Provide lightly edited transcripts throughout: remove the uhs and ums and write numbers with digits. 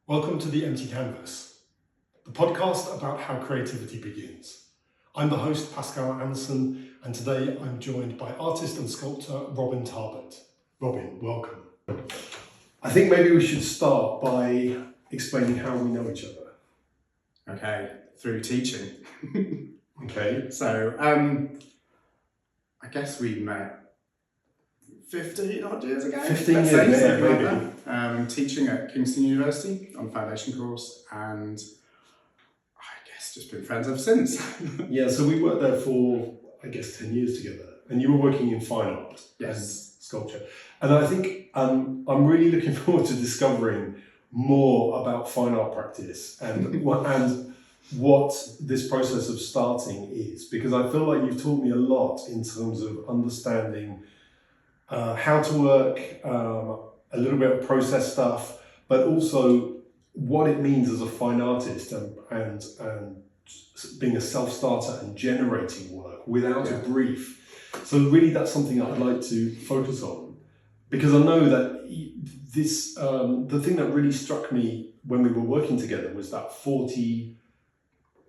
Welcome to The Empty Canvas, the podcast about how creativity begins. I'm the host, Pascal Anderson, and today I'm joined by artist and sculptor Robin Tarbet. Robin, welcome. I think maybe we should start by explaining how we know each other. Okay, through teaching. Okay. So, I guess we met 15 odd years ago. 15 years, yeah, maybe. Like teaching at Kingston University on foundation course, and I guess just been friends ever since. Yeah, so we worked there for, I guess, 10 years together, and you were working in fine art and sculpture. And I think I'm really looking forward to discovering more about fine art practice and what this process of starting is, because I feel like you've taught me a lot in terms of understanding how to work, a little bit of process stuff, but also what it means as a fine artist and being a self-starter and generating work without a brief. So really that's something I'd like to focus on, because I know that this, the thing that really struck me when we were working together was that 40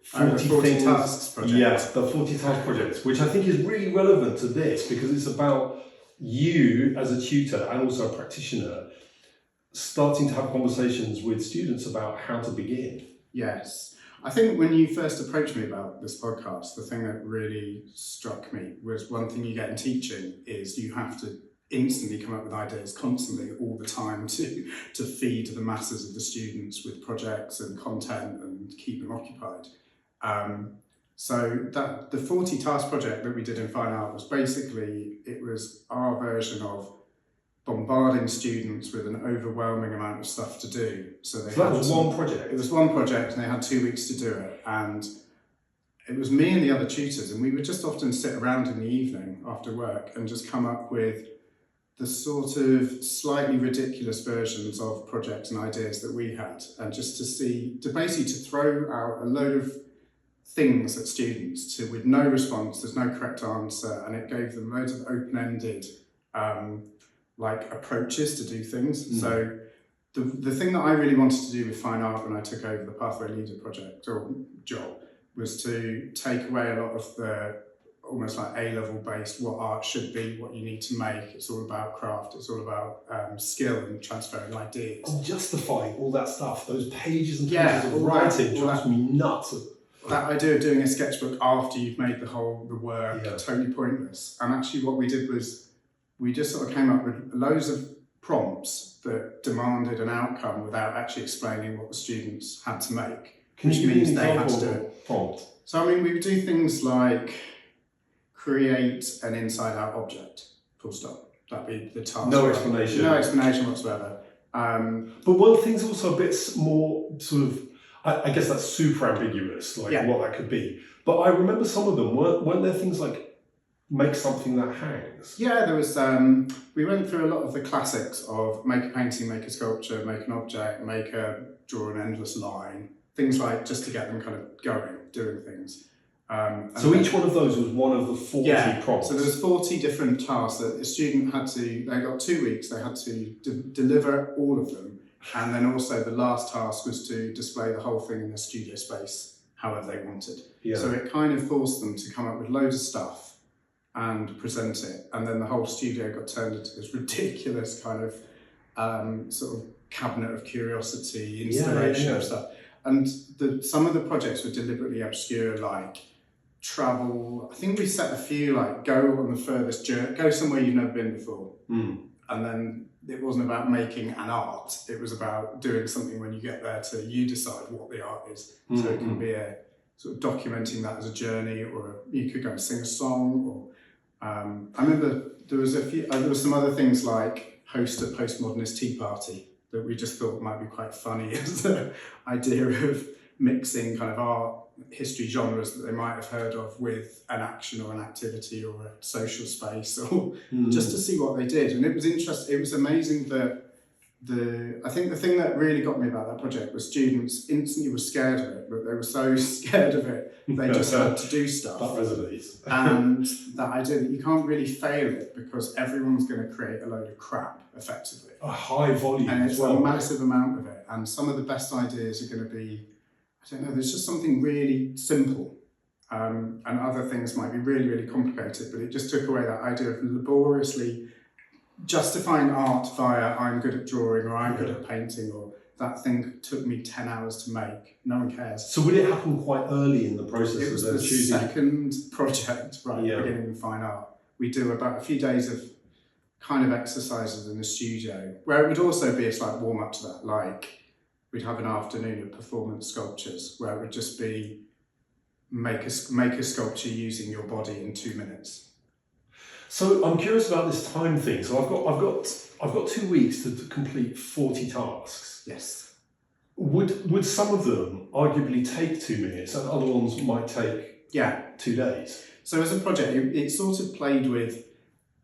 things, tasks project. Yeah, the 40 task projects, which I think is really relevant to this, because it's about you as a tutor and also a practitioner starting to have conversations with students about how to begin. Yes. I think when you first approached me about this podcast, the thing that really struck me was one thing you get in teaching is you have to instantly come up with ideas constantly all the time to feed the masses of the students with projects and content and keep them occupied. So that the 40 task project that we did in fine art was basically, it was our version of bombarding students with an overwhelming amount of stuff to do. So that was one project? It was one project and they had 2 weeks to do it. And it was me and the other tutors, and we would just often sit around in the evening after work and just come up with the sort of slightly ridiculous versions of projects and ideas that we had, and just to basically throw out a load of things at students with no response, there's no correct answer, and it gave them loads of open-ended approaches to do things. So the thing that I really wanted to do with fine art when I took over the Pathway Leader project or job was to take away a lot of the almost like A-level based what art should be, what you need to make. It's all about craft, it's all about skill and transferring ideas. And justifying all that stuff, those pages and pages of writing drives me nuts. That idea of doing a sketchbook after you've made the work, totally pointless. And actually what we did was we just sort of came up with loads of prompts that demanded an outcome without actually explaining what the students had to make. Can you give me an example of a prompt? So I mean, we would do things like create an inside-out object, full stop. That'd be the task. No explanation. No explanation whatsoever. But one thing's also a bit more sort of, I guess that's super ambiguous, what that could be. But I remember some of them, weren't there things like make something that hangs? Yeah, there was, we went through a lot of the classics of make a painting, make a sculpture, make an object, draw an endless line, things like just to get them kind of going, doing things. So each one of those was one of the 40 prompts? So there was 40 different tasks that a student had to, they got 2 weeks, they had to deliver all of them. And then also the last task was to display the whole thing in their studio space, however they wanted. Yeah. So it kind of forced them to come up with loads of stuff and present it. And then the whole studio got turned into this ridiculous kind of sort of cabinet of curiosity, installation of stuff. And some of the projects were deliberately obscure, like travel. I think we set a few, like go on the furthest journey, go somewhere you've never been before. And then it wasn't about making an art, it was about doing something when you get there you decide what the art is. So it can be a sort of documenting that as a journey, or you could go and sing a song, or I remember there was some other things like host a postmodernist tea party that we just thought might be quite funny as the idea of mixing kind of art history genres that they might have heard of with an action or an activity or a social space, or just to see what they did. And it was interesting. It was amazing that I think the thing that really got me about that project was students instantly were scared of it, but they were so scared of it they just had to do stuff. That resonates. And that idea that you can't really fail it because everyone's going to create a load of crap effectively. A high volume And as it's well. a massive amount of it. And some of the best ideas are going to be, I don't know, there's just something really simple. And other things might be really, really complicated, but it just took away that idea of laboriously justifying art via I'm good at drawing or I'm good at painting or that thing took me 10 hours to make. No one cares. So would it happen quite early in the process? It was of the choosing? second project, right, beginning in fine art. We do about a few days of kind of exercises in the studio, where it would also be a slight warm up to that, like we'd have an afternoon of performance sculptures where it would just be make a sculpture using your body in 2 minutes. So I'm curious about this time thing. So I've got 2 weeks to complete 40 tasks. Yes. Would some of them arguably take 2 minutes and other ones might take 2 days? So as a project, it sort of played with,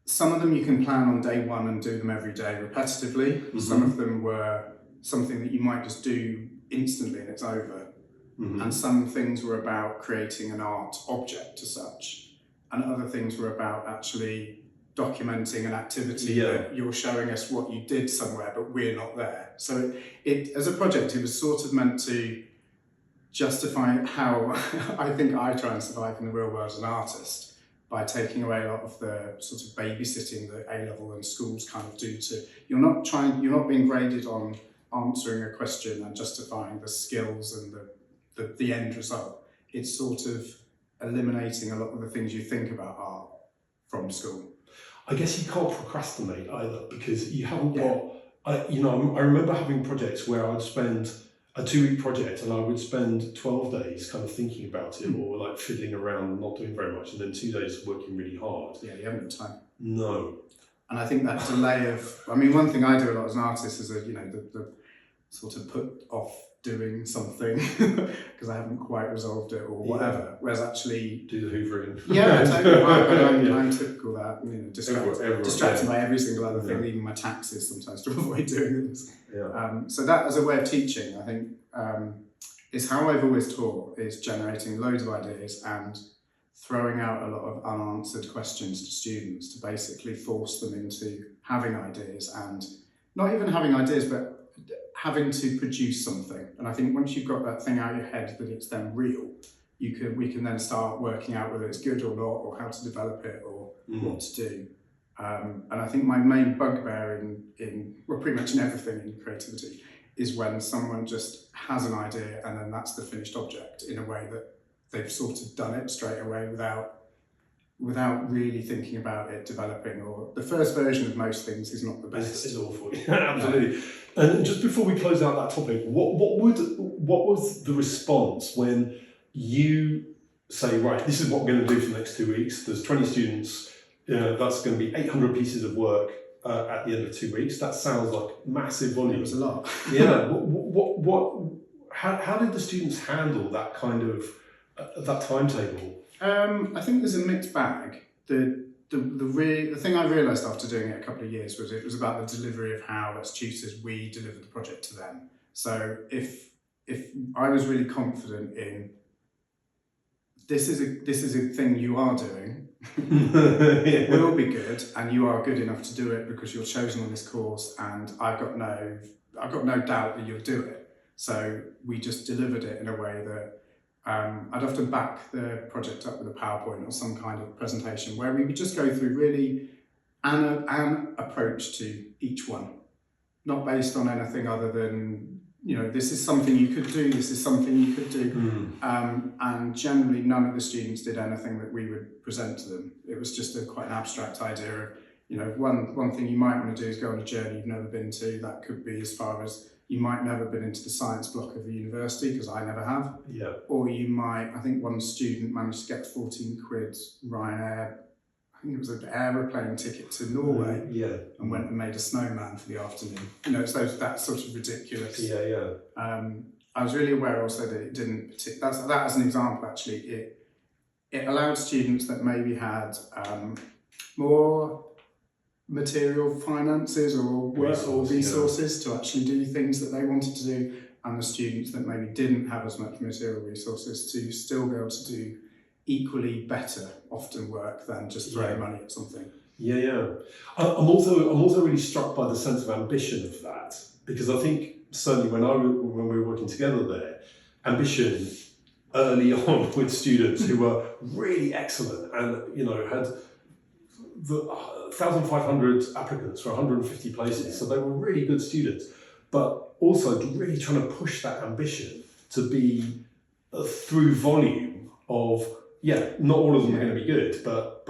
some of them you can plan on day one and do them every day repetitively. Mm-hmm. Some of them were something that you might just do instantly and it's over. Mm-hmm. And some things were about creating an art object as such. And other things were about actually documenting an activity that you're showing us what you did somewhere, but we're not there. So it as a project, it was sort of meant to justify how I think I try and survive in the real world as an artist by taking away a lot of the sort of babysitting that A-level and schools kind of do to, you're not being graded on answering a question and justifying the skills and the end result. It's sort of eliminating a lot of the things you think about art from school. I guess you can't procrastinate either because you haven't got, I remember having projects where I'd spend a 2-week project and I would spend 12 days kind of thinking about it or like fiddling around and not doing very much and then 2 days working really hard. Yeah, you haven't got time. No. And I think that delay of, I mean, one thing I do a lot as an artist is the sort of put off doing something because I haven't quite resolved it or whatever. Whereas actually do the hoovering. Yeah, totally. I'm typical of that. Distracted by every single other thing, even my taxes sometimes to avoid doing this. Yeah. So that as a way of teaching, I think, is how I've always taught, is generating loads of ideas and throwing out a lot of unanswered questions to students to basically force them into having ideas and not even having ideas, but having to produce something. And I think once you've got that thing out of your head that it's then real, we can then start working out whether it's good or not, or how to develop it, or what to do. And I think my main bugbear in pretty much in everything in creativity is when someone just has an idea and then that's the finished object in a way that they've sort of done it straight away without really thinking about it developing, or the first version of most things is not the best. It's awful. Absolutely. And just before we close out that topic, what was the response when you say, right, this is what we're going to do for the next 2 weeks. There's 20 students. That's going to be 800 pieces of work at the end of 2 weeks. That sounds like massive volume. It was a lot. Yeah. How did the students handle that kind of that timetable? I think there's a mixed bag. The thing I realised after doing it a couple of years was it was about the delivery of how, as tutors, we delivered the project to them. So if I was really confident in this is a thing you are doing, it will be good, and you are good enough to do it because you're chosen on this course, and I've got no doubt that you'll do it. So we just delivered it in a way that. I'd often back the project up with a PowerPoint or some kind of presentation where we would just go through really an approach to each one, not based on anything other than, this is something you could do, this is something you could do. And generally none of the students did anything that we would present to them. It was just quite an abstract idea of, one thing you might want to do is go on a journey you've never been to. That could be as far as you might never been into the science block of the university, because I never have. Yeah. Or you might, I think one student managed to get 14 quid Ryanair, I think it was an aeroplane ticket to Norway, and went and made a snowman for the afternoon. It's that sort of ridiculous. I was really aware also that it didn't, that as an example actually, it allowed students that maybe had more material finances or work or Resource, resources to actually do things that they wanted to do, and the students that maybe didn't have as much material resources to still be able to do equally better, often work than just throwing money at something. Yeah. I'm also really struck by the sense of ambition of that, because I think certainly when we were working together there, ambition early on with students who were really excellent and had the 1,500 applicants for 150 places, so they were really good students, but also really trying to push that ambition to be through volume of not all of them are going to be good, but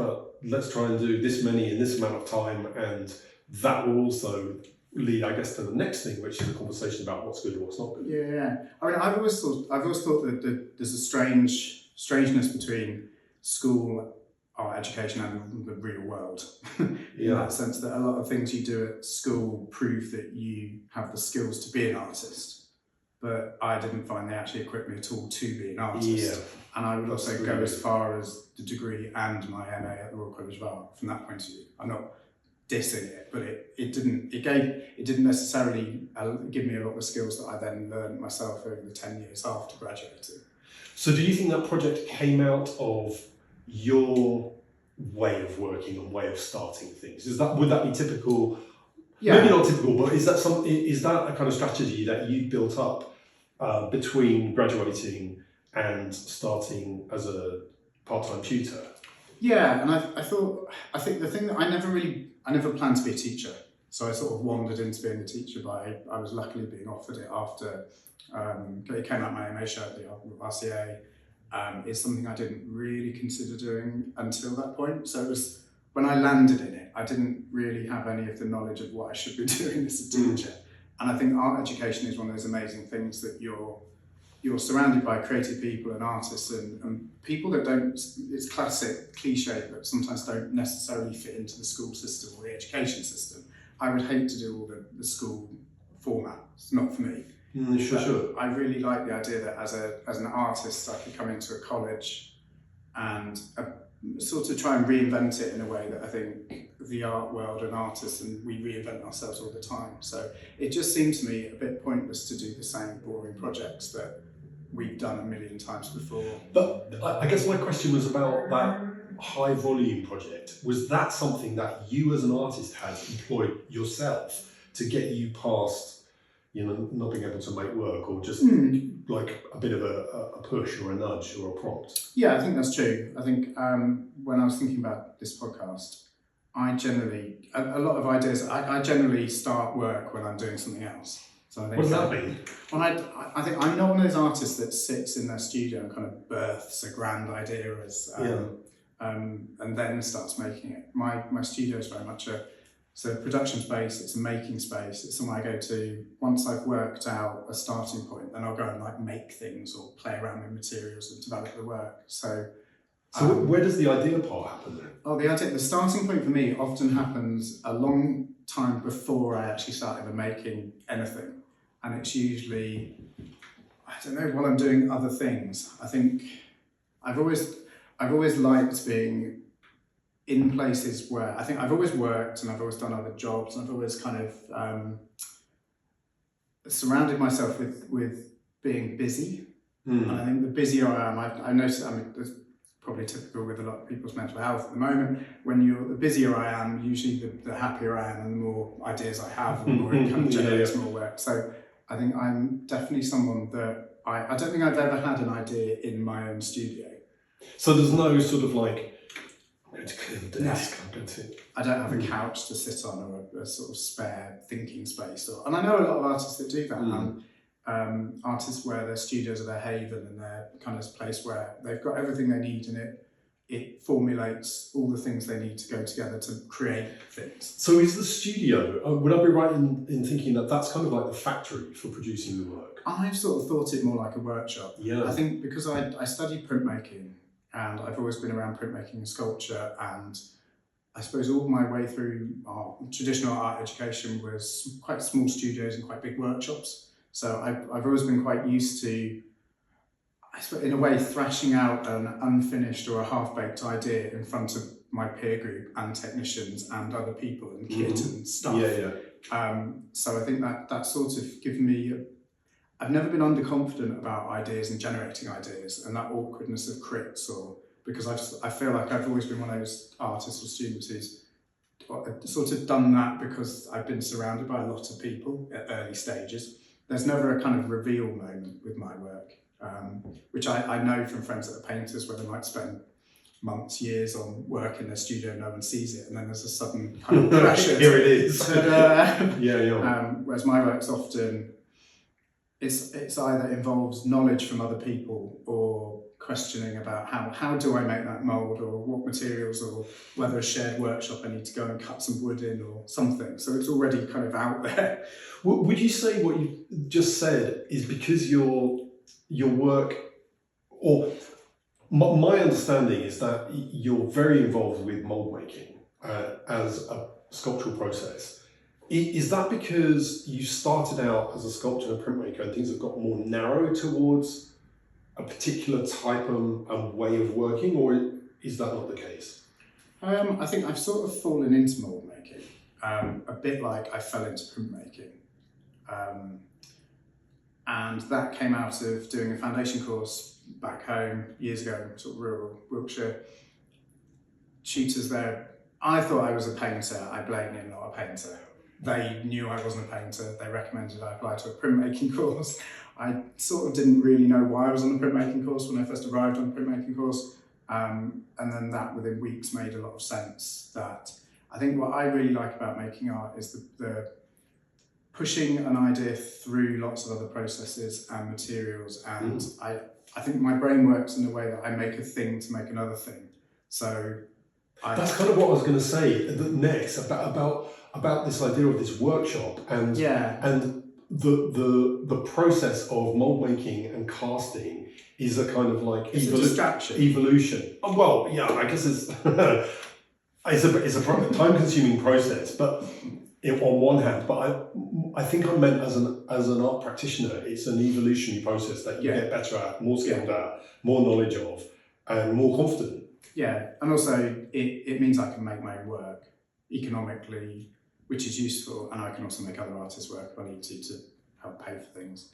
let's try and do this many in this amount of time, and that will also lead, I guess, to the next thing, which is a conversation about what's good and what's not good. Yeah. I mean, I've always thought that there's a strangeness between school art education and the real world. In that sense, that a lot of things you do at school prove that you have the skills to be an artist, but I didn't find they actually equipped me at all to be an artist. And I would also go as far as the degree and my MA at the Royal College of Art from that point of view. I'm not dissing it, but it didn't necessarily give me a lot of skills that I then learned myself over the 10 years after graduating. So do you think that project came out of your way of working and way of starting things? Would that be typical? Yeah. Maybe not typical, but is that a kind of strategy that you built up between graduating and starting as a part-time tutor? Yeah, and I think the thing that I never planned to be a teacher, so I sort of wandered into being a teacher I was luckily being offered it after it came out my MA show at the RCA. It's something I didn't really consider doing until that point. So it was when I landed in it, I didn't really have any of the knowledge of what I should be doing as a teacher. And I think art education is one of those amazing things that you're surrounded by creative people and artists and people that don't, it's classic cliche, but sometimes don't necessarily fit into the school system or the education system. I would hate to do all the school format. It's not for me. Sure. I really like the idea that as an artist, I could come into a college and sort of try and reinvent it in a way that I think the art world and artists, and we reinvent ourselves all the time. So it just seemed to me a bit pointless to do the same boring projects that we've done a million times before. But I guess my question was about that high volume project. Was that something that you as an artist had employed yourself to get you past not being able to make work, or just like a bit of a push or a nudge or a prompt? Yeah, I think that's true. I think when I was thinking about this podcast, I generally start work when I'm doing something else. So I think, what does that mean? When I think I'm not one of those artists that sits in their studio and kind of births a grand idea and then starts making it. My studio is very much it's a production space, it's a making space, it's somewhere I go to once I've worked out a starting point, then I'll go and make things or play around with materials and develop the work. So where does the idea part happen then? The starting point for me often happens a long time before I actually start ever making anything. And it's usually, I don't know, while I'm doing other things. I think I've always liked being in places where, I think I've always worked and I've always done other jobs, and I've always kind of surrounded myself with being busy. And I think the busier I am, I noticed, it's probably typical with a lot of people's mental health at the moment, the busier I am, usually the happier I am and the more ideas I have, and the more it kind of generates more work. So I think I'm definitely someone that I don't think I've ever had an idea in my own studio. So there's no sort of like, I'm going to clear the desk, I don't have a couch to sit on or a sort of spare thinking space. And I know a lot of artists that do that. Artists where their studios are their haven and their kind of place where they've got everything they need, and it formulates all the things they need to go together to create things. So is the studio, would I be right in thinking that that's kind of like the factory for producing the work? I've sort of thought it more like a workshop. Yeah. I think because I studied printmaking, and I've always been around printmaking and sculpture, and I suppose all my way through traditional art education was quite small studios and quite big workshops. So I've always been quite used to, I suppose, in a way, thrashing out an unfinished or a half-baked idea in front of my peer group and technicians and other people and kit and stuff. So I think that sort of given me, I've never been underconfident about ideas and generating ideas and that awkwardness of crits, or because I feel like I've always been one of those artists or students who's sort of done that because I've been surrounded by a lot of people at early stages. There's never a kind of reveal moment with my work, which I know from friends that are painters where they might spend months, years on work in their studio, no one sees it, and then there's a sudden kind of pressure. Here it is. Whereas my work's often, it's either involves knowledge from other people or questioning about how do I make that mould, or what materials, or whether a shared workshop I need to go and cut some wood in or something. So it's already kind of out there. Would you say what you just said is because your work, or my understanding is that you're very involved with mould making as a sculptural process. Is that because you started out as a sculptor and a printmaker and things have got more narrow towards a particular type and way of working, or is that not the case? I think I've sort of fallen into mould making, a bit like I fell into printmaking. And that came out of doing a foundation course back home years ago, sort of rural Wiltshire. Tutors there, I thought I was a painter, I blatantly am not a painter. They knew I wasn't a painter, they recommended I apply to a printmaking course. I sort of didn't really know why I was on the printmaking course when I first arrived on the printmaking course. And then that within weeks made a lot of sense. That I think what I really like about making art is the pushing an idea through lots of other processes and materials. And I think my brain works in the way that I make a thing to make another thing. So that's kind of what I was going to say next about this idea of this workshop and the process of mold making and casting is a kind of like evolution. Well, yeah, I guess it's it's a time-consuming process, but on one hand, but I think I meant as an art practitioner, it's an evolutionary process that you get better at, more skilled at, more knowledge of, and more confident. Yeah, and also it means I can make my own work economically, which is useful, and I can also make other artists' work if I need to help pay for things.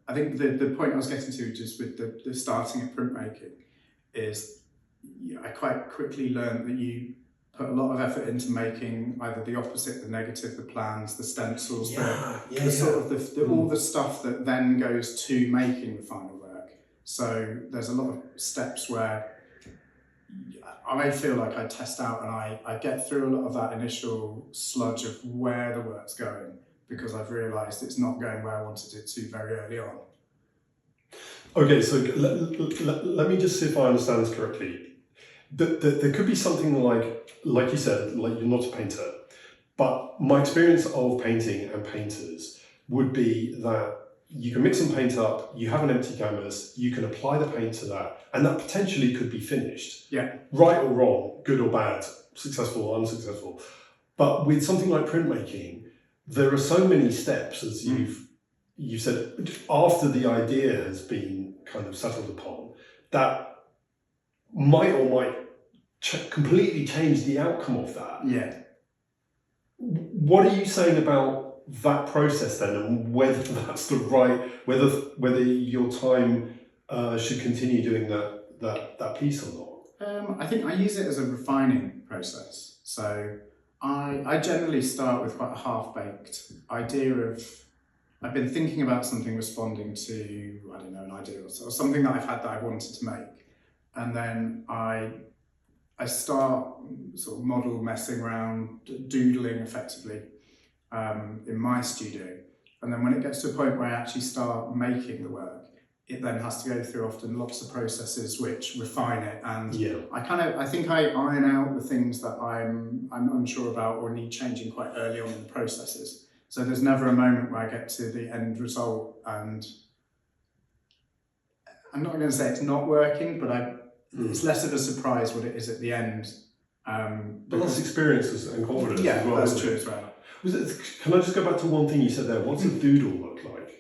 I think the point I was getting to just with the starting at printmaking is I quite quickly learned that you put a lot of effort into making either the opposite, the negative, the plans, the stencils, all the stuff that then goes to making the final work. So there's a lot of steps where I feel like I test out and I get through a lot of that initial sludge of where the work's going, because I've realised it's not going where I wanted it to very early on. Okay, so let me just see if I understand this correctly. There could be something like you said, like you're not a painter, but my experience of painting and painters would be that you can mix and paint up, you have an empty canvas, you can apply the paint to that, and that potentially could be finished. Yeah. Right or wrong, good or bad, successful or unsuccessful. But with something like printmaking, there are so many steps, as you've said, after the idea has been kind of settled upon, that might completely change the outcome of that. Yeah. What are you saying about that process then, and whether that's the right, whether your time should continue doing that piece or not? I think I use it as a refining process. So I generally start with quite a half-baked idea of, I've been thinking about something responding to, I don't know, an idea or something that I've had that I wanted to make. And then I start sort of model messing around, doodling effectively in my studio. And then when it gets to a point where I actually start making the work, it then has to go through often lots of processes which refine it. And I think I iron out the things that I'm unsure about or need changing quite early on in the processes. So there's never a moment where I get to the end result and I'm not going to say it's not working, but it's less of a surprise what it is at the end. But that's experiences and confidence as well. That's true as well. Can I just go back to one thing you said there? What's a doodle look like?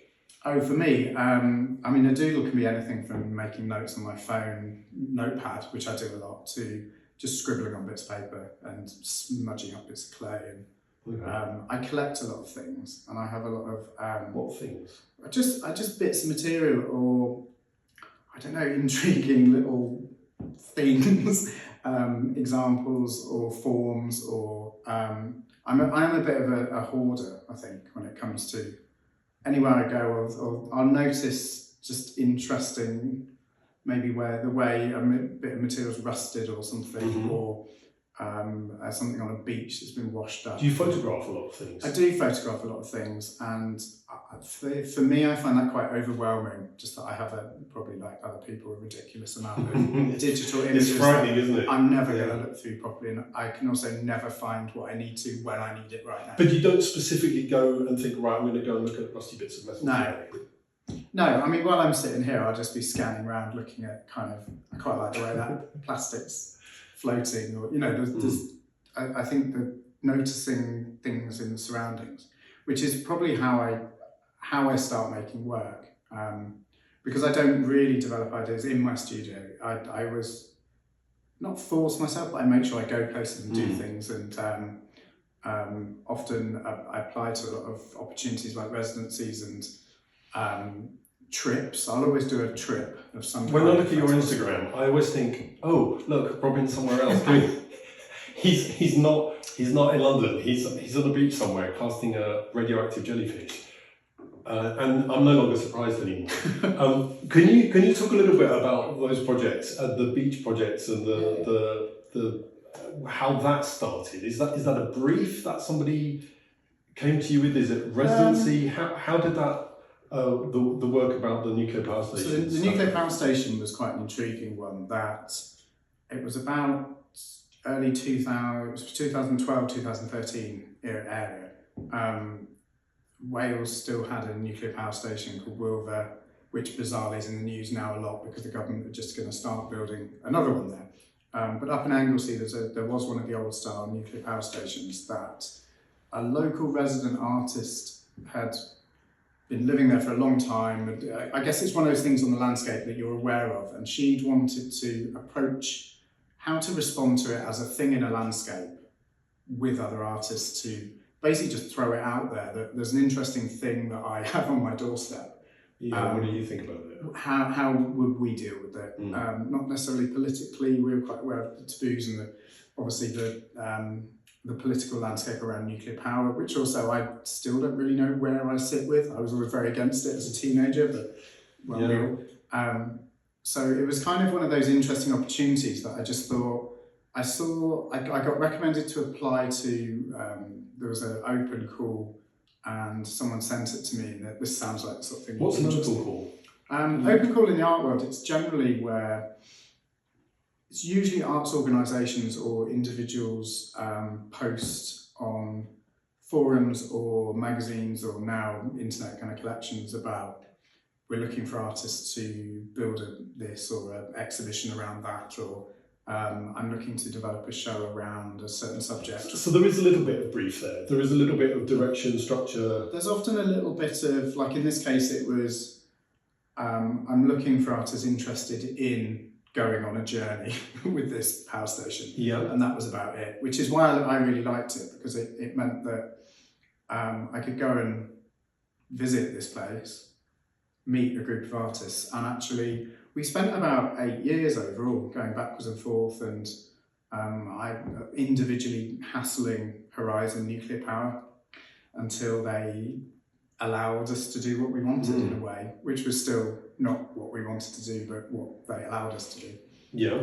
Oh, for me, a doodle can be anything from making notes on my phone notepad, which I do a lot, to just scribbling on bits of paper and smudging up bits of clay. And I collect a lot of things, and I have a lot of what things? Just bits of material, or I don't know, intriguing little things, examples or forms, or I am a bit of a hoarder, I think, when it comes to anywhere I go, or I'll notice just interesting, maybe where the way a bit of material's rusted or something, or something on a beach that's been washed up. Do you photograph a lot of things? I do photograph a lot of things, and for me, I find that quite overwhelming. Just that I have probably like other people, a ridiculous amount of digital images. It's frightening, isn't it? I'm never going to look through properly, and I can also never find what I need to when I need it right now. But you don't specifically go and think, right, I'm going to go and look at rusty bits of metal. No, I mean, while I'm sitting here, I'll just be scanning around, looking at I quite like the way that plastic's floating, or I think that noticing things in the surroundings, which is probably how I start making work, because I don't really develop ideas in my studio. I was not force myself, but I make sure I go places and do things, and often I apply to a lot of opportunities like residencies and trips. I'll always do a trip of some kind. When I look at your Instagram, I always think, oh, look, Robin's somewhere else. He's not in London. He's on the beach somewhere casting a radioactive jellyfish. And I'm no longer surprised anymore. Can you talk a little bit about those projects, the beach projects, and the how that started? Is that a brief that somebody came to you with? Is it residency? How did that the work about the nuclear power station? So the nuclear power station was quite an intriguing one. That it was about early 2000, it was 2012, 2013 area. Wales still had a nuclear power station called Wilver, which bizarrely is in the news now a lot because the government are just going to start building another one there. But up in Anglesey, there was one of the old style nuclear power stations that a local resident artist had been living there for a long time. I guess it's one of those things on the landscape that you're aware of, and she'd wanted to approach how to respond to it as a thing in a landscape with other artists, to basically just throw it out there that there's an interesting thing that I have on my doorstep. What do you think about it? How would we deal with it? Not necessarily politically. We were quite aware of the taboos and obviously the political landscape around nuclear power, which also I still don't really know where I sit with. I was always very against it as a teenager, but so it was kind of one of those interesting opportunities that I just thought, I got recommended to apply to, there was an open call and someone sent it to me, and this sounds like the sort of thing. What's an open call? Open call in the art world, it's generally where it's usually arts organisations or individuals post on forums or magazines or now internet kind of collections about, we're looking for artists to build this or an exhibition around that, or I'm looking to develop a show around a certain subject. So there is a little bit of brief there. There is a little bit of direction, structure. There's often a little bit of, like in this case it was, I'm looking for artists interested in going on a journey with this power station. Yeah. And that was about it, which is why I really liked it, because it meant that I could go and visit this place, meet a group of artists, and actually we spent about 8 years overall going backwards and forth, and I individually hassling Horizon Nuclear Power until they allowed us to do what we wanted in a way, which was still not what we wanted to do, but what they allowed us to do. Yeah.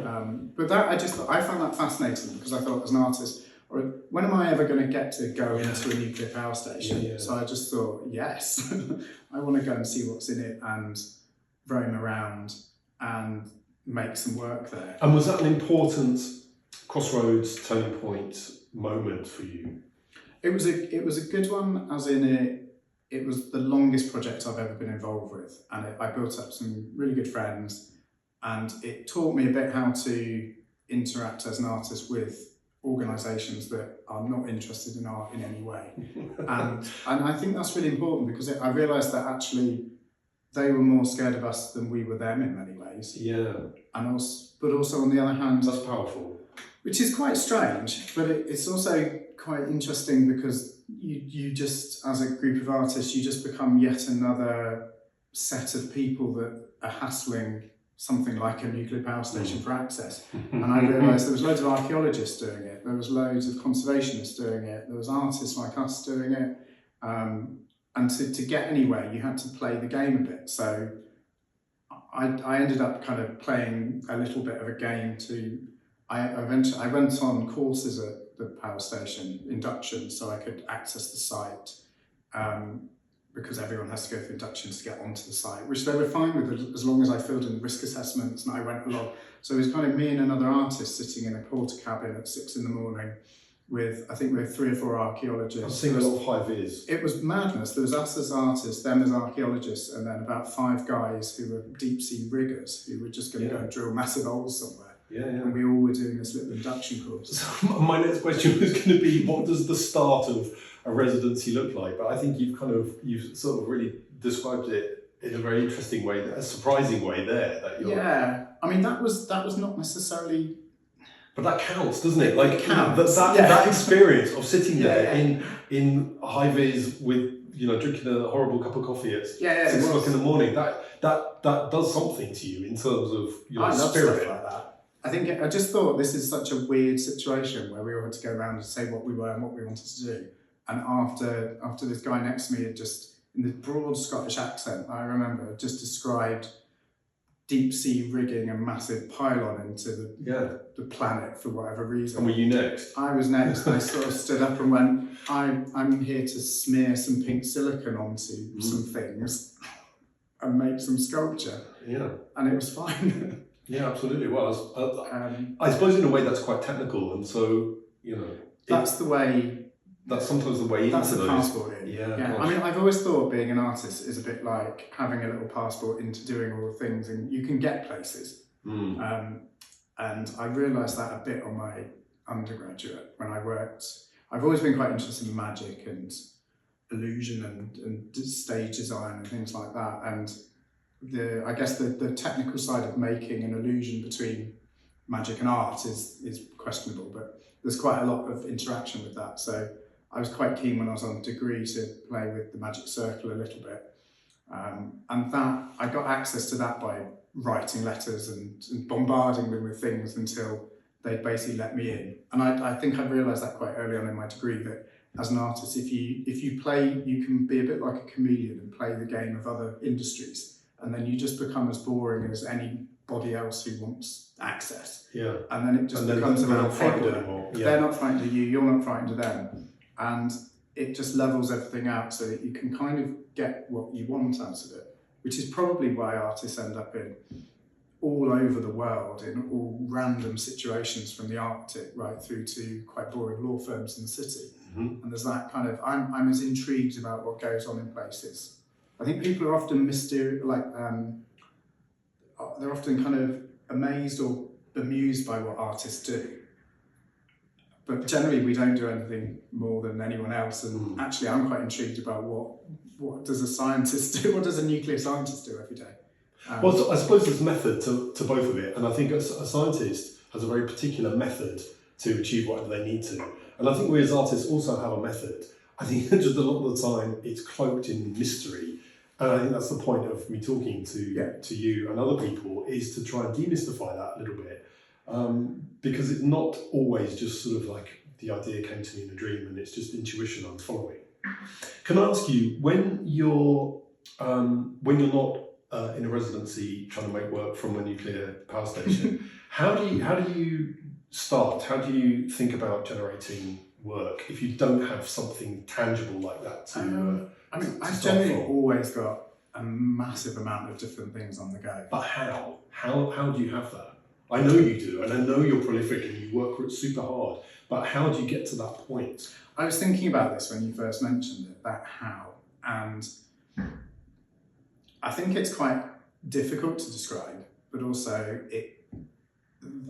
But that I found that fascinating, because I thought as an artist, or when am I ever going to get to go into a nuclear power station? Yeah. So I just thought, yes, I want to go and see what's in it and roam around and make some work there. And was that an important crossroads, turning point moment for you? It was a good one, as in it was the longest project I've ever been involved with, and I built up some really good friends, and it taught me a bit how to interact as an artist with organisations that are not interested in art in any way. and I think that's really important, because I realised that actually they were more scared of us than we were them in many ways. Yeah. But also on the other hand, That's powerful. which is quite strange, but it's also quite interesting because you just, as a group of artists, you just become yet another set of people that are hassling something like a nuclear power station for access. And I realised there was loads of archaeologists doing it, there was loads of conservationists doing it, there was artists like us doing it, and to get anywhere you had to play the game a bit. So I ended up kind of playing a little bit of a game I went on courses at the power station, inductions, so I could access the site, because everyone has to go through inductions to get onto the site, which they were fine with as long as I filled in the risk assessments and I went along. So it was kind of me and another artist sitting in a porter cabin at 6 a.m. with, I think we had 3 or 4 archaeologists. I've seen a lot of high vis. It was madness. There was us as artists, them as archaeologists, and then about 5 guys who were deep sea riggers who were just going to go and drill massive holes somewhere. Yeah. And we all were doing this little induction course. So my next question was going to be, what does the start of a residency look like? But I think you've sort of really described it in a very interesting way, a surprising way there. Yeah, I mean that was not necessarily. But that counts, doesn't it? Like it counts. That experience of sitting there in high vis with drinking a horrible cup of coffee at 6 o'clock in the morning. That does something to you in terms of your spirit. Stuff like that. I just thought this is such a weird situation where we all had to go around and say what we were and what we wanted to do. And after this guy next to me had just, in this broad Scottish accent, I remember, just described deep sea rigging a massive pylon into the planet for whatever reason. And were you next? I was next, and I sort of stood up and went, I'm here to smear some pink silicone onto some things and make some sculpture. Yeah. And it was fine. Yeah, absolutely. Well, I suppose in a way that's quite technical, and so that's the way. That's sometimes the way into those. That's the passport in. Yeah. I mean, I've always thought being an artist is a bit like having a little passport into doing all the things, and you can get places. And I realised that a bit on my undergraduate when I worked. I've always been quite interested in magic and illusion and stage design and things like that, and I guess the technical side of making an illusion between magic and art is questionable, but there's quite a lot of interaction with that. So I was quite keen when I was on degree to play with the magic circle a little bit. And that I got access to that by writing letters and bombarding them with things until they basically let me in. And I think I realised that quite early on in my degree, that as an artist, if you play, you can be a bit like a chameleon and play the game of other industries. And then you just become as boring as anybody else who wants access. Yeah. And then it just becomes about paper. They're not frightened of you, you're not frightened of them. And it just levels everything out so that you can kind of get what you want out of it, which is probably why artists end up in all over the world in all random situations, from the Arctic right through to quite boring law firms in the city. And there's that kind of, I'm as intrigued about what goes on in places. I think people are often they're often kind of amazed or bemused by what artists do. But generally we don't do anything more than anyone else, and actually I'm quite intrigued about what does a scientist do, what does a nuclear scientist do every day? Well, so I suppose there's method to both of it, and I think a scientist has a very particular method to achieve whatever they need to. And I think we as artists also have a method. I think just a lot of the time it's cloaked in mystery. And I think that's the point of me talking to you and other people, is to try and demystify that a little bit. Because it's not always just sort of like the idea came to me in a dream and it's just intuition I'm following. Can I ask you, when you're not in a residency trying to make work from a nuclear power station, how do you start? How do you think about generating work if you don't have something tangible like that to I've generally always got a massive amount of different things on the go. But how? How do you have that? I know you do, and I know you're prolific and you work super hard, but how do you get to that point? I was thinking about this when you first mentioned it, that how, and I think it's quite difficult to describe, but also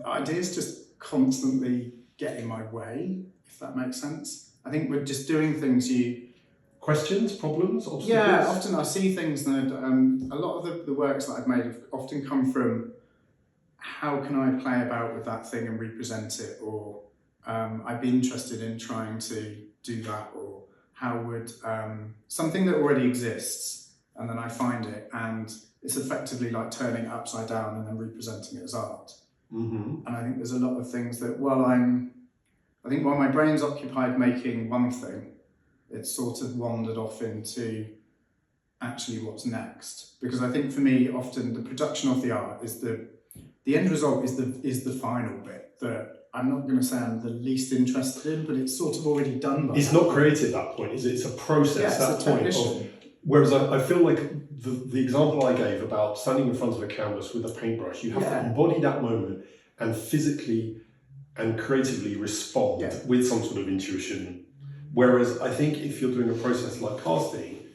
ideas just constantly get in my way, if that makes sense. I think we're just doing things Questions, problems, obstacles? Yeah, often I see things that a lot of the works that I've made have often come from how can I play about with that thing and represent it, or I'd be interested in trying to do that, or how would something that already exists, and then I find it, and it's effectively like turning it upside down and then representing it as art. Mm-hmm. And I think there's a lot of things that while my brain's occupied making one thing, it's sort of wandered off into actually what's next. Because I think for me, often the production of the art is the end result is the final bit that I'm not going to say I'm the least interested in, but it's sort of already done by It's not created at that point, is it? It's a process, yeah, that it's a point. technician. Whereas I feel like the example I gave about standing in front of a canvas with a paintbrush, you have to embody that moment and physically and creatively respond with some sort of intuition. Whereas I think if you're doing a process like casting,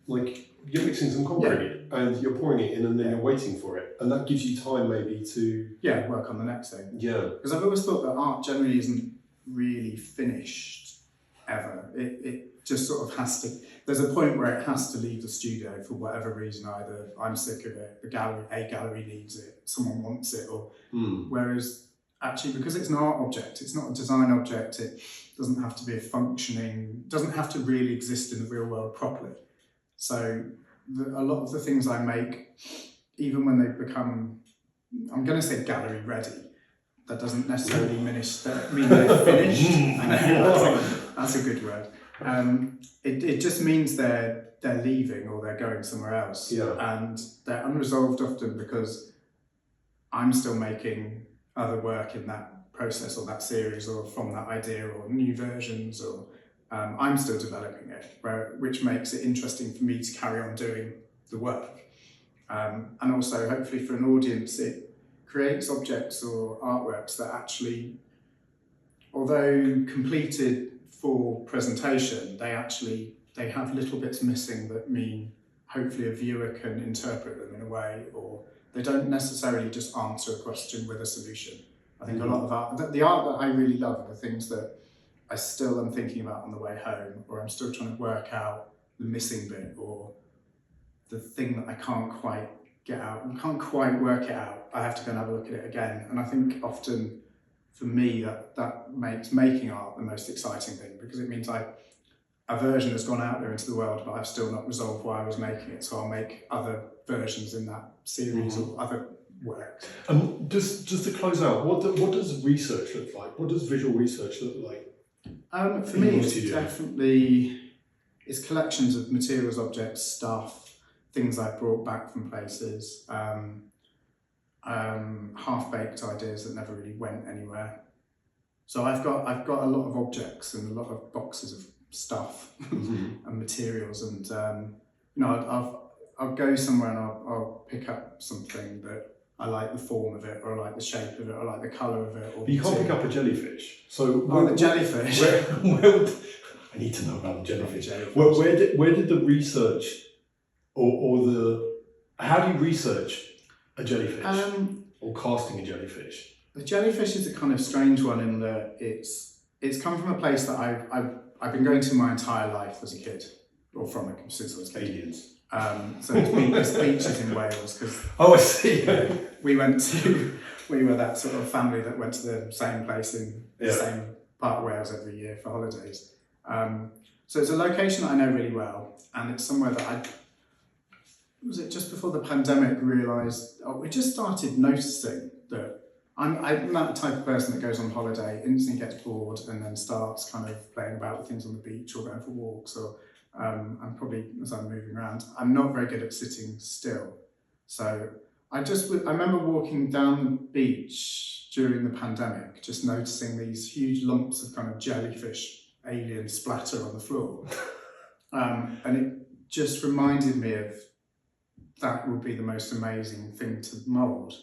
like you're mixing some concrete and you're pouring it in and then you're waiting for it. And that gives you time maybe to work on the next thing. Yeah. Because I've always thought that art generally isn't really finished ever. It just sort of has to, there's a point where it has to leave the studio for whatever reason. Either I'm sick of it, a gallery needs it, someone wants it, or whereas actually because it's an art object, it's not a design object, it doesn't have to be doesn't have to really exist in the real world properly. So a lot of the things I make, even when they become, I'm going to say gallery ready, that doesn't necessarily mean they're finished. That's a good word. It just means they're leaving or they're going somewhere else. Yeah. And they're unresolved often because I'm still making other work in that process or that series or from that idea or new versions, or I'm still developing it, which makes it interesting for me to carry on doing the work. And also hopefully for an audience, it creates objects or artworks that actually, although completed for presentation, they have little bits missing that mean hopefully a viewer can interpret them in a way, or they don't necessarily just answer a question with a solution. I think a lot of art, the art that I really love are the things that I still am thinking about on the way home, or I'm still trying to work out the missing bit, or the thing that I can't quite get out, and can't quite work it out. I have to go and have a look at it again. And I think often for me that makes making art the most exciting thing, because it means a version has gone out there into the world, but I've still not resolved why I was making it. So I'll make other versions in that series or other works. And just to close out, what does research look like? What does visual research look like? For me, it's collections of materials, objects, stuff, things I've brought back from places, half-baked ideas that never really went anywhere. So I've got a lot of objects and a lot of boxes of stuff and materials, and I'll go somewhere and I'll pick up something that I like the form of it, or I like the shape of it, or I like the colour of it. Or but you can't pick up a jellyfish. So the jellyfish. I need to know about the jellyfish. Where did the research or the how do you research a jellyfish or casting a jellyfish? The jellyfish is a kind of strange one in that it's come from a place that I've been going to my entire life as a kid, or since I was a kid. Aliens. So it's beaches in Wales, because I see. we were that sort of family that went to the same place in the same part of Wales every year for holidays. So it's a location that I know really well, and it's somewhere that was it just before the pandemic realised, we just started noticing that I'm not the type of person that goes on holiday, instantly gets bored and then starts kind of playing about with things on the beach or going for walks, or I'm probably, as I'm moving around, I'm not very good at sitting still. So I remember walking down the beach during the pandemic, just noticing these huge lumps of kind of jellyfish alien splatter on the floor. And it just reminded me of that would be the most amazing thing to mould,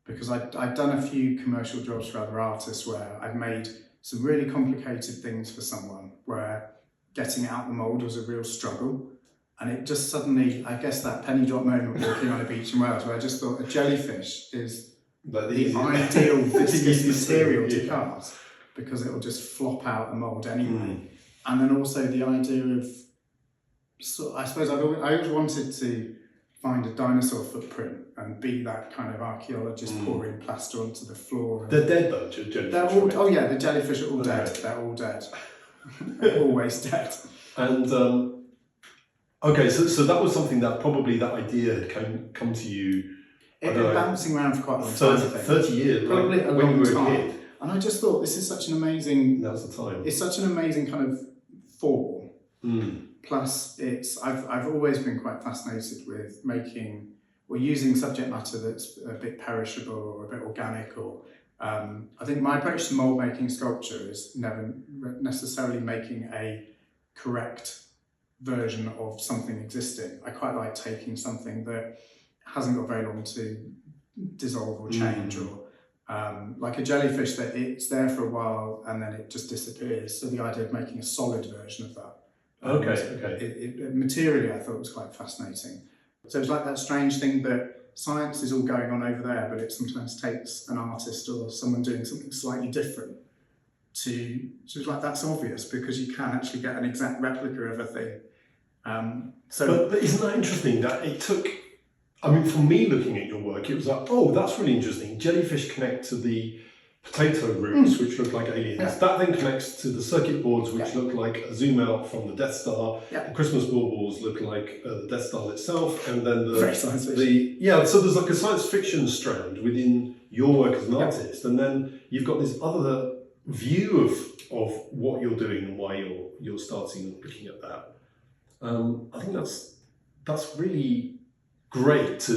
because I'd done a few commercial jobs for other artists where I'd made some really complicated things for someone where getting it out the mould was a real struggle. And it just suddenly, I guess that penny drop moment walking on a beach in Wales, where I just thought a jellyfish is the ideal viscous material to cast, because it'll just flop out the mould anyway. And then also the idea of, I suppose I always wanted to find a dinosaur footprint and be that kind of archaeologist pouring plaster onto the floor. They're dead though, jellyfish. They're all, oh yeah, the jellyfish are all dead. Okay. They're all dead. They're always dead. And okay, so that was something that probably that idea had come to you. It had been bouncing around for quite a long time. 30 years, probably like, a when long you were time. a kid. And I just thought this is such an amazing. Now's the time. It's such an amazing kind of form. Mm. Plus, I've always been quite fascinated with making or using subject matter that's a bit perishable or a bit organic. Or I think my approach to mold making sculpture is never necessarily making a correct version of something existing. I quite like taking something that hasn't got very long to dissolve or change, or like a jellyfish that it's there for a while and then it just disappears. So the idea of making a solid version of that. It materially I thought was quite fascinating. So it's like that strange thing that science is all going on over there, but it sometimes takes an artist or someone doing something slightly different to, so it's like that's obvious because you can actually get an exact replica of a thing. But isn't that interesting that it took, I mean, for me looking at your work, it was like, oh, that's really interesting. Jellyfish connect to the potato roots, which look like aliens. Yeah. That then connects to the circuit boards, which look like a zoom out from the Death Star. Yeah. The Christmas baubles look like the Death Star itself, and then Very science fiction. so there's like a science fiction strand within your work as an artist, and then you've got this other view of what you're doing and why you're starting looking at that. I think that's really great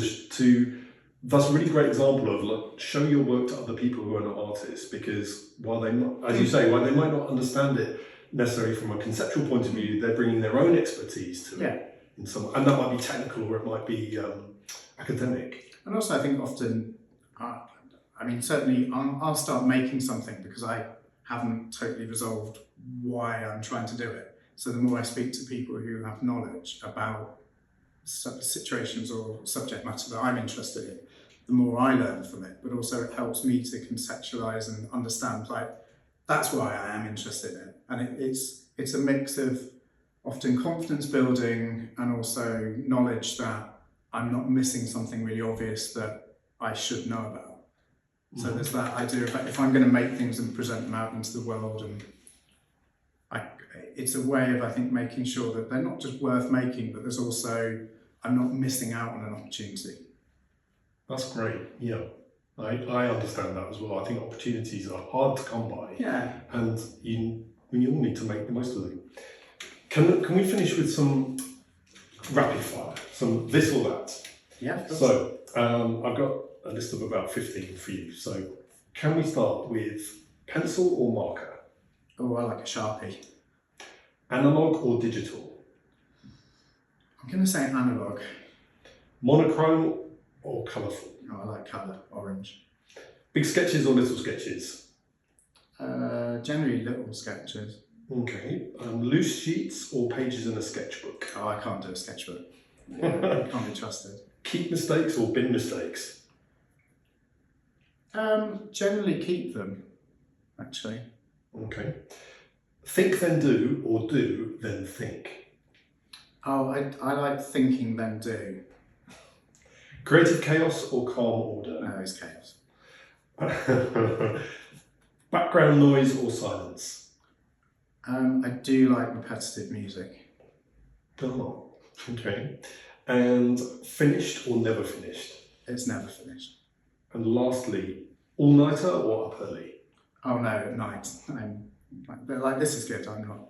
that's a really great example of like show your work to other people who are not artists, because while they might, as you say, while they might not understand it necessarily from a conceptual point of view, they're bringing their own expertise to it in some, and that might be technical or it might be academic. And also I think often, I mean certainly I'll start making something because I haven't totally resolved why I'm trying to do it. So the more I speak to people who have knowledge about situations or subject matter that I'm interested in, the more I learn from it, but also it helps me to conceptualize and understand, like, that's why I am interested in it. And it's a mix of often confidence building and also knowledge that I'm not missing something really obvious that I should know about. So there's that idea of if I'm going to make things and present them out into the world, and it's a way of, I think, making sure that they're not just worth making, but there's also, I'm not missing out on an opportunity. That's great. Yeah, I understand that as well. I think opportunities are hard to come by. Yeah. And you all need to make the most of them. Can we finish with some rapid fire? Some this or that? Yeah. So I've got a list of about 15 for you. So can we start with pencil or marker? Oh, I like a Sharpie. Analog or digital? I'm going to say analog. Monochrome or colourful? Oh, I like colour, orange. Big sketches or little sketches? Generally little sketches. Okay. Loose sheets or pages in a sketchbook? Oh, I can't do a sketchbook. Yeah, can't be trusted. Keep mistakes or bin mistakes? Generally keep them, actually. Okay. Think then do or do then think? Oh, I like thinking then do. Creative chaos or calm order? No, it's chaos. Background noise or silence? I do like repetitive music. Oh, okay. And finished or never finished? It's never finished. And lastly, all-nighter or up early? Oh no, at night. They're like, this is good. I'm not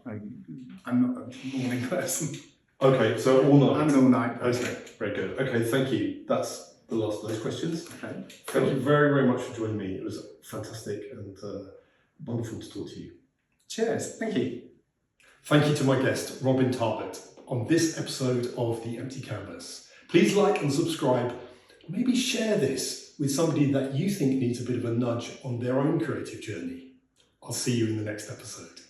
a morning person. Okay, so all night. I'm an all-night person. Okay, very good. Okay, thank you. That's the last of those questions. Okay. Thank you very, very much for joining me. It was fantastic and wonderful to talk to you. Cheers. Thank you. Thank you to my guest, Robin Tarbet, on this episode of The Empty Canvas. Please like and subscribe. Maybe share this with somebody that you think needs a bit of a nudge on their own creative journey. I'll see you in the next episode.